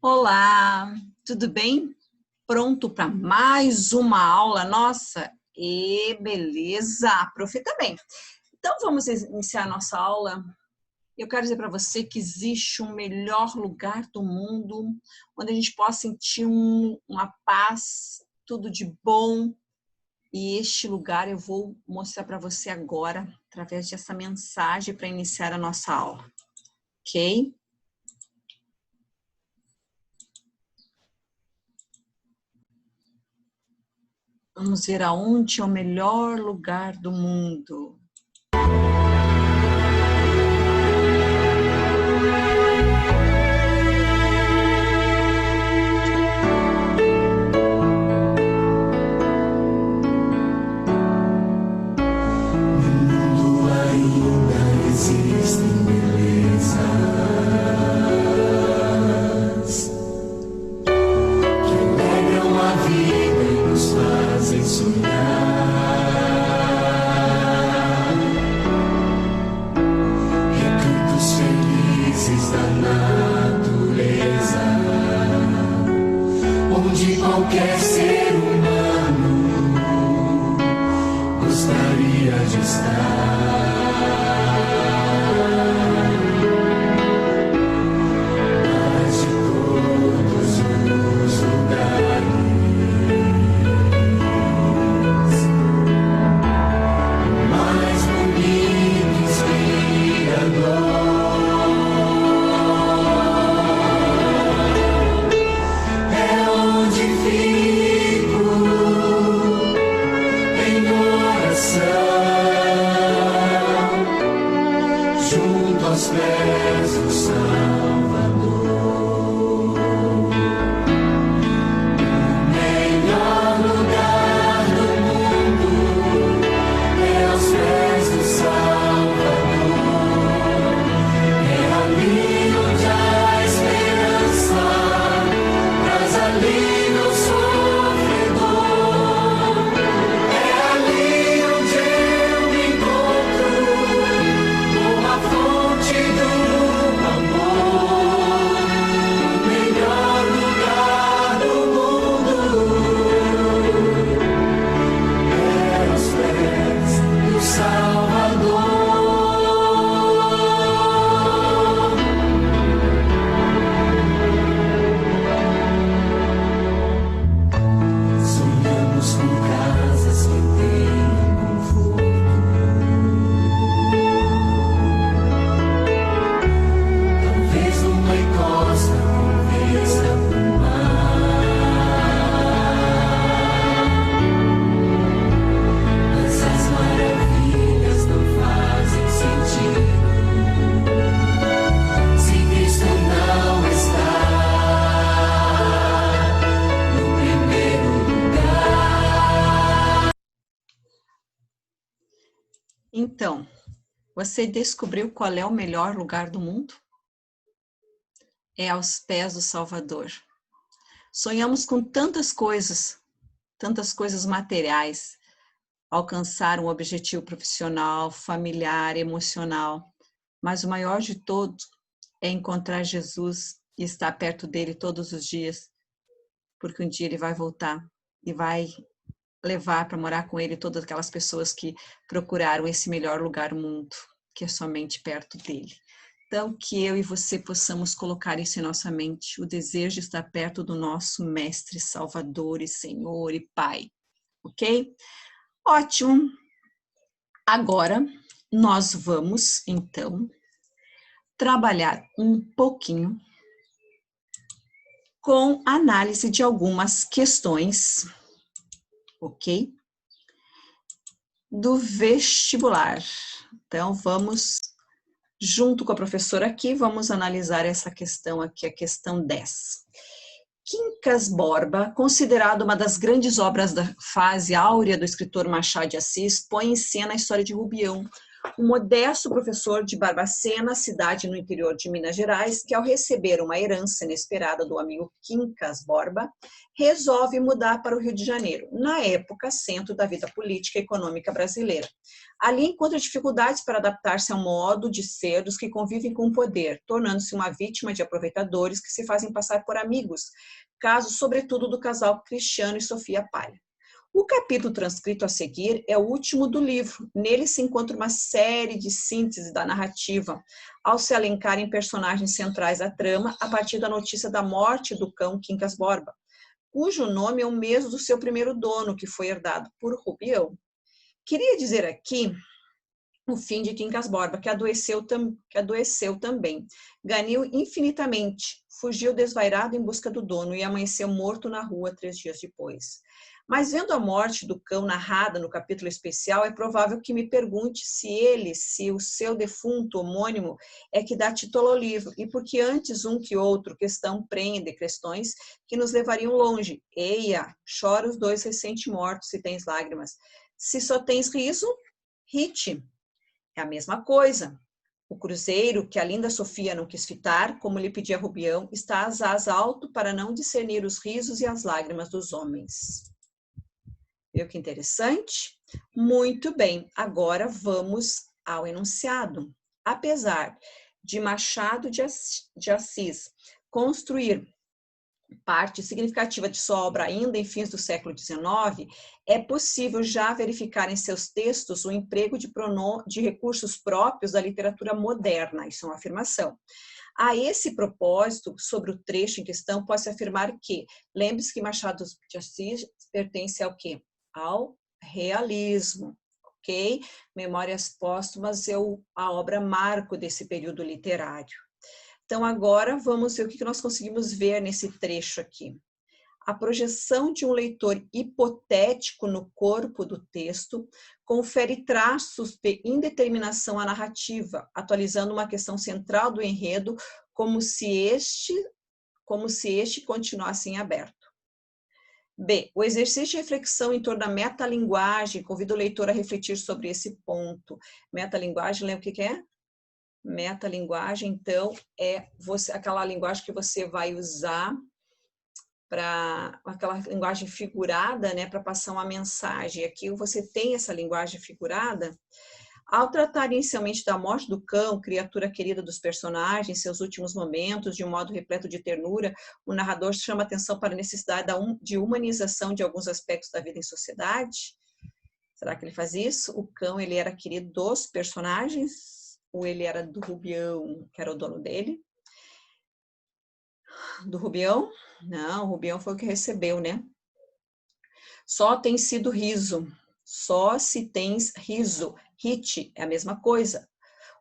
Olá, tudo bem? Pronto para mais uma aula nossa? E beleza, a prof também. Então vamos iniciar nossa aula. Eu quero dizer para você que existe um melhor lugar do mundo, onde a gente possa sentir uma paz, tudo de bom. E este lugar eu vou mostrar para você agora, através dessa mensagem para iniciar a nossa aula. Ok? Vamos ver aonde é o melhor lugar do mundo. Qualquer ser humano gostaria de estar, mas de todos os lugares, mais bonito, inspirador. Junto aos pés do Salvador, o melhor lugar do mundo é aos pés do Salvador. É ali onde há esperança, traz alívio ao sofredor. É ali onde eu me encontro, a fonte do amor, o melhor lugar do mundo é aos pés do Salvador. Sonhamos com casas que tenham conforto, uma encosta com vista pro mar, mas as maravilhas não fazem sentido se Cristo não está no primeiro lugar. Então, você descobriu qual é o melhor lugar do mundo? É aos pés do Salvador. Sonhamos com tantas coisas materiais, alcançar um objetivo profissional, familiar, emocional, mas o maior de todos é encontrar Jesus e estar perto dele todos os dias, porque um dia ele vai voltar e vai levar para morar com ele todas aquelas pessoas que procuraram esse melhor lugar no mundo, que é somente perto dele. Então, que eu e você possamos colocar isso em nossa mente, o desejo de estar perto do nosso Mestre, Salvador e Senhor e Pai, ok? Ótimo! Agora, nós vamos, então, trabalhar um pouquinho com análise de algumas questões, ok? Do vestibular. Então, vamos... Junto com a professora aqui, vamos analisar essa questão aqui, a questão 10. Quincas Borba, considerado uma das grandes obras da fase áurea do escritor Machado de Assis, põe em cena a história de Rubião, Um modesto professor de Barbacena, cidade no interior de Minas Gerais, que ao receber uma herança inesperada do amigo Quincas Borba, resolve mudar para o Rio de Janeiro, na época centro da vida política e econômica brasileira. Ali encontra dificuldades para adaptar-se ao modo de ser dos que convivem com o poder, tornando-se uma vítima de aproveitadores que se fazem passar por amigos, caso sobretudo do casal Cristiano e Sofia Palha. O capítulo transcrito a seguir é o último do livro. Nele se encontra uma série de síntese da narrativa, ao se elencarem personagens centrais da trama a partir da notícia da morte do cão Quincas Borba, cujo nome é o mesmo do seu primeiro dono, que foi herdado por Rubião. Queria dizer aqui o fim de Quincas Borba, que adoeceu também. Ganhou infinitamente, fugiu desvairado em busca do dono e amanheceu morto na rua 3 dias depois. Mas vendo a morte do cão narrada no capítulo especial, é provável que me pergunte se o seu defunto homônimo é que dá título ao livro, e porque antes um que outro questão prende questões que nos levariam longe. Eia, chora os 2 recém-mortos se tens lágrimas. Se só tens riso, rite. É a mesma coisa. O cruzeiro, que a linda Sofia não quis fitar, como lhe pedia Rubião, está asaz alto para não discernir os risos e as lágrimas dos homens. Viu que interessante? Muito bem, agora vamos ao enunciado. Apesar de Machado de Assis construir parte significativa de sua obra ainda em fins do século XIX, é possível já verificar em seus textos o emprego de recursos próprios da literatura moderna, isso é uma afirmação. A esse propósito, sobre o trecho em questão, pode-se afirmar que, lembre-se que Machado de Assis pertence ao quê? Ao realismo, ok? Memórias Póstumas é a obra marco desse período literário. Então, agora vamos ver o que nós conseguimos ver nesse trecho aqui. A projeção de um leitor hipotético no corpo do texto confere traços de indeterminação à narrativa, atualizando uma questão central do enredo, como se este continuasse em aberto. B. O exercício de reflexão em torno da metalinguagem convida o leitor a refletir sobre esse ponto. Metalinguagem, lembra o que é? Metalinguagem, então, é aquela linguagem que você vai usar para aquela linguagem figurada, né, para passar uma mensagem. Aqui você tem essa linguagem figurada. Ao tratar inicialmente da morte do cão, criatura querida dos personagens, seus últimos momentos, de um modo repleto de ternura, o narrador chama atenção para a necessidade de humanização de alguns aspectos da vida em sociedade. Será que ele faz isso? O cão, ele era querido dos personagens? Ou ele era do Rubião, que era o dono dele? Do Rubião? Não, o Rubião foi o que recebeu, né? Só tem sido riso. Só se tens riso. Rite é a mesma coisa.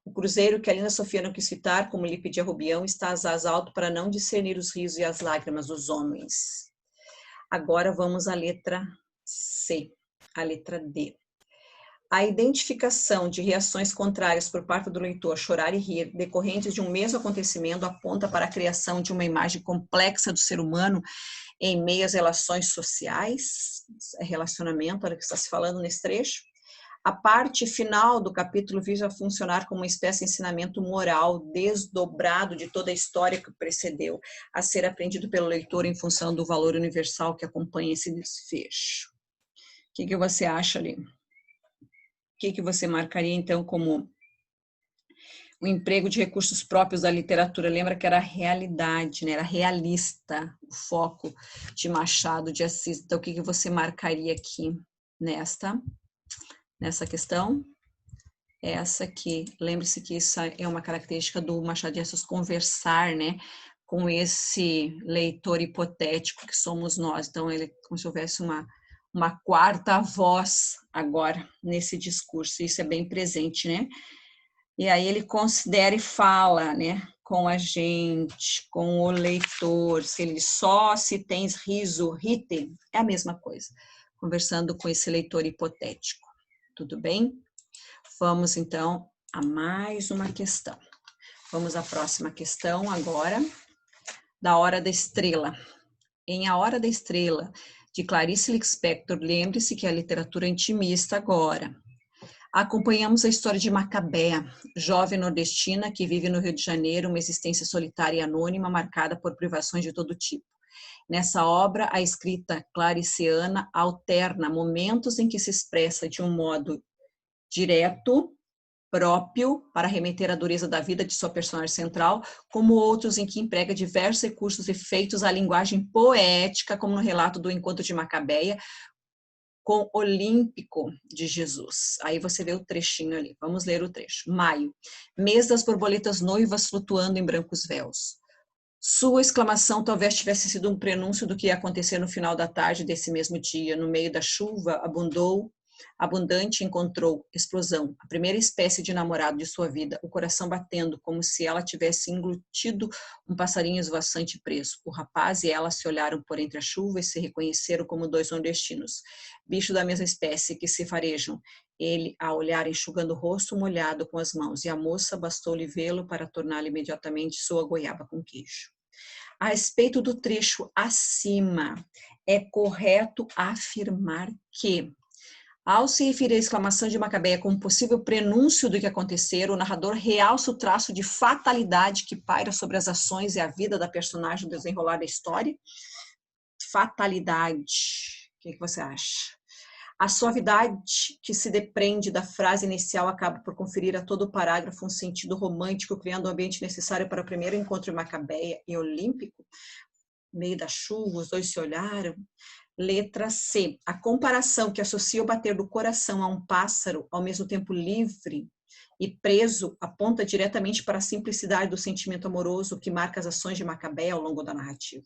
O cruzeiro que a linda Sofia não quis fitar, como lhe pedia Rubião, está asaz alto para não discernir os risos e as lágrimas dos homens. Agora vamos à letra C, a letra D. A identificação de reações contrárias por parte do leitor, chorar e rir, decorrentes de um mesmo acontecimento, aponta para a criação de uma imagem complexa do ser humano em meio às relações sociais, relacionamento, olha o que está se falando nesse trecho. A parte final do capítulo visa funcionar como uma espécie de ensinamento moral desdobrado de toda a história que precedeu, a ser aprendido pelo leitor em função do valor universal que acompanha esse desfecho. O que você acha ali? O que você marcaria, então, como o emprego de recursos próprios da literatura? Lembra que era realidade, né? Era realista o foco de Machado de Assis. Então, o que você marcaria aqui nessa questão? Essa aqui. Lembre-se que isso é uma característica do Machado de Assis, conversar, né, com esse leitor hipotético que somos nós. Então, ele como se houvesse uma quarta voz agora nesse discurso, isso é bem presente, né? E aí ele considera e fala, né, com a gente, com o leitor, se ele só se tens riso, rite, é a mesma coisa, conversando com esse leitor hipotético, tudo bem? Vamos então a mais uma questão. Vamos à próxima questão agora, da Hora da Estrela. Em A Hora da Estrela, de Clarice Lispector, lembre-se que é a literatura intimista agora. Acompanhamos a história de Macabea, jovem nordestina que vive no Rio de Janeiro, uma existência solitária e anônima, marcada por privações de todo tipo. Nessa obra, a escrita clariciana alterna momentos em que se expressa de um modo direto, próprio, para remeter à dureza da vida de sua personagem central, como outros em que emprega diversos recursos e feitos à linguagem poética, como no relato do encontro de Macabeia com Olímpico de Jesus. Aí você vê o trechinho ali. Vamos ler o trecho. Maio. Mês das borboletas noivas flutuando em brancos véus. Sua exclamação talvez tivesse sido um prenúncio do que ia acontecer no final da tarde desse mesmo dia. No meio da chuva, abundante, encontrou explosão, a primeira espécie de namorado de sua vida, o coração batendo, como se ela tivesse englutido um passarinho esvoaçante preso. O rapaz e ela se olharam por entre a chuva e se reconheceram como dois nordestinos, bichos da mesma espécie que se farejam. Ele, a olhar, enxugando o rosto molhado com as mãos, e a moça bastou-lhe vê-lo para torná-lo imediatamente sua goiaba com queijo. A respeito do trecho acima, é correto afirmar que, ao se referir à exclamação de Macabeia como possível prenúncio do que acontecer, o narrador realça o traço de fatalidade que paira sobre as ações e a vida da personagem no desenrolar da história. Fatalidade. O que você acha? A suavidade que se depreende da frase inicial acaba por conferir a todo o parágrafo um sentido romântico, criando o ambiente necessário para o primeiro encontro de Macabeia e Olímpico. No meio da chuva, os dois se olharam. Letra C. A comparação que associa o bater do coração a um pássaro, ao mesmo tempo livre e preso, aponta diretamente para a simplicidade do sentimento amoroso que marca as ações de Macabeia ao longo da narrativa.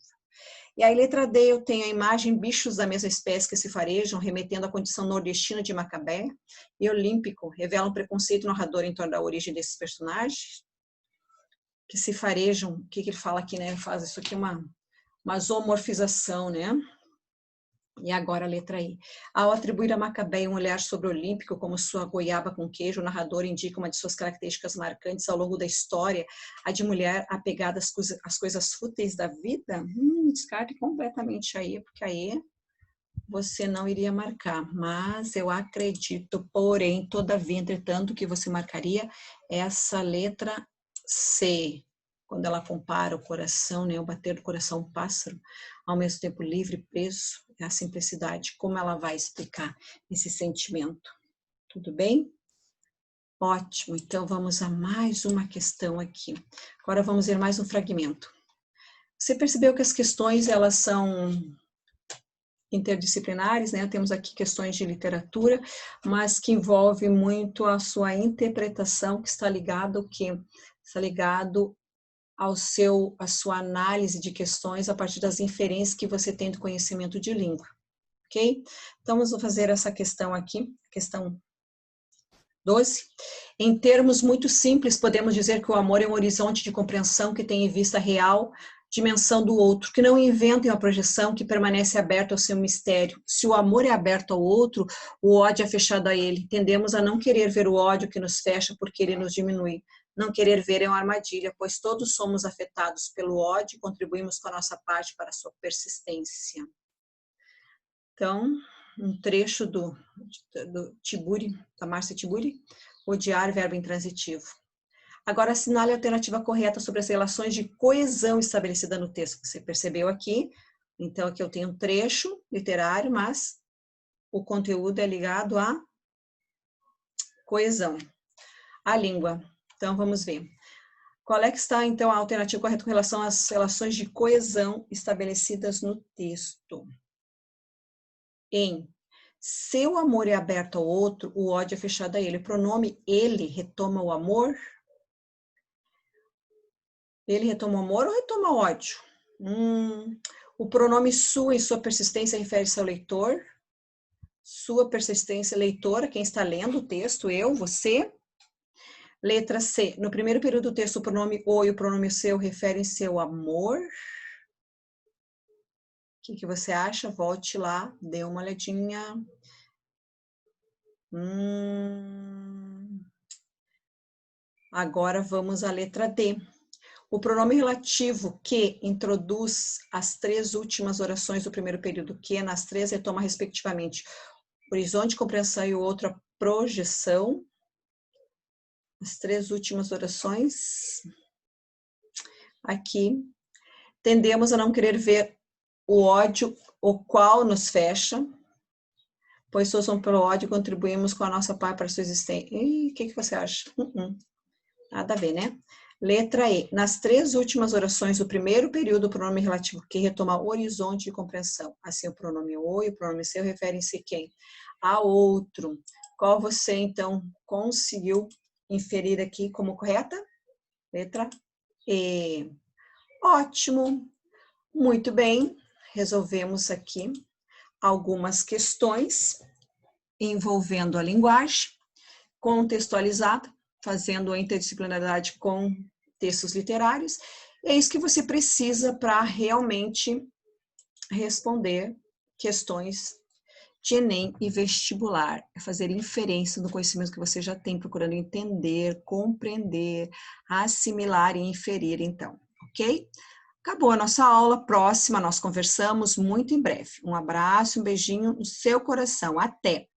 E aí, letra D, eu tenho a imagem bichos da mesma espécie que se farejam, remetendo à condição nordestina de Macabeia, e Olímpico revela um preconceito narrador em torno da origem desses personagens, que se farejam. O que ele fala aqui, né? Ele faz isso aqui uma zoomorfização, né? E agora a letra I. Ao atribuir a Macabeia um olhar sobre o Olímpico como sua goiaba com queijo, o narrador indica uma de suas características marcantes ao longo da história, a de mulher apegada às coisas fúteis da vida. Descarte completamente aí, porque aí você não iria marcar. Mas eu acredito, porém, todavia, entretanto, que você marcaria essa letra C, quando ela compara o coração, né, o bater do coração um pássaro, ao mesmo tempo livre, preso, é a simplicidade. Como ela vai explicar esse sentimento? Tudo bem? Ótimo, então vamos a mais uma questão aqui. Agora vamos ver mais um fragmento. Você percebeu que as questões, elas são interdisciplinares, né? Temos aqui questões de literatura, mas que envolve muito a sua interpretação, que está ligado ao quê? Está ligado a sua análise de questões a partir das inferências que você tem do conhecimento de língua, ok? Então, vamos fazer essa questão aqui, questão 12. Em termos muito simples, podemos dizer que o amor é um horizonte de compreensão que tem em vista a real dimensão do outro, que não inventa uma projeção, que permanece aberto ao seu mistério. Se o amor é aberto ao outro, o ódio é fechado a ele. Tendemos a não querer ver o ódio que nos fecha porque ele nos diminui. Não querer ver é uma armadilha, pois todos somos afetados pelo ódio e contribuímos com a nossa parte para a sua persistência. Então, um trecho do Tiburi, da Márcia Tiburi, odiar, verbo intransitivo. Agora, assinale a alternativa correta sobre as relações de coesão estabelecida no texto. Você percebeu aqui? Então, aqui eu tenho um trecho literário, mas o conteúdo é ligado à coesão, à língua. Então, vamos ver. Qual é que está, então, a alternativa correta com relação às relações de coesão estabelecidas no texto? Em seu amor é aberto ao outro, o ódio é fechado a ele. O pronome ele retoma o amor? Ele retoma o amor ou retoma o ódio? O pronome sua em sua persistência refere-se ao leitor. Sua persistência, leitora, quem está lendo o texto, eu, você. Letra C. No primeiro período do texto, o pronome o e o pronome seu referem-se ao amor. O que você acha? Volte lá, dê uma olhadinha. Agora vamos à letra D. O pronome relativo que introduz as três últimas orações do primeiro período, que nas três retoma respectivamente horizonte de compreensão e o outro projeção. As 3 últimas orações. Aqui. Tendemos a não querer ver o ódio, o qual nos fecha, pois somos pelo ódio contribuímos com a nossa paz para a sua existência. O que você acha? Nada a ver, né? Letra E. Nas 3 últimas orações do primeiro período, o pronome relativo que retoma o horizonte de compreensão. Assim, o pronome o e o pronome seu referem-se quem? A outro. Qual você, então, conseguiu inferir aqui como correta? Letra E. Ótimo. Muito bem. Resolvemos aqui algumas questões envolvendo a linguagem contextualizada, fazendo a interdisciplinaridade com textos literários. É isso que você precisa para realmente responder questões de Enem e vestibular. É fazer inferência do conhecimento que você já tem, procurando entender, compreender, assimilar e inferir, então, ok? Acabou a nossa aula. Próxima, nós conversamos muito em breve. Um abraço, um beijinho no seu coração. Até!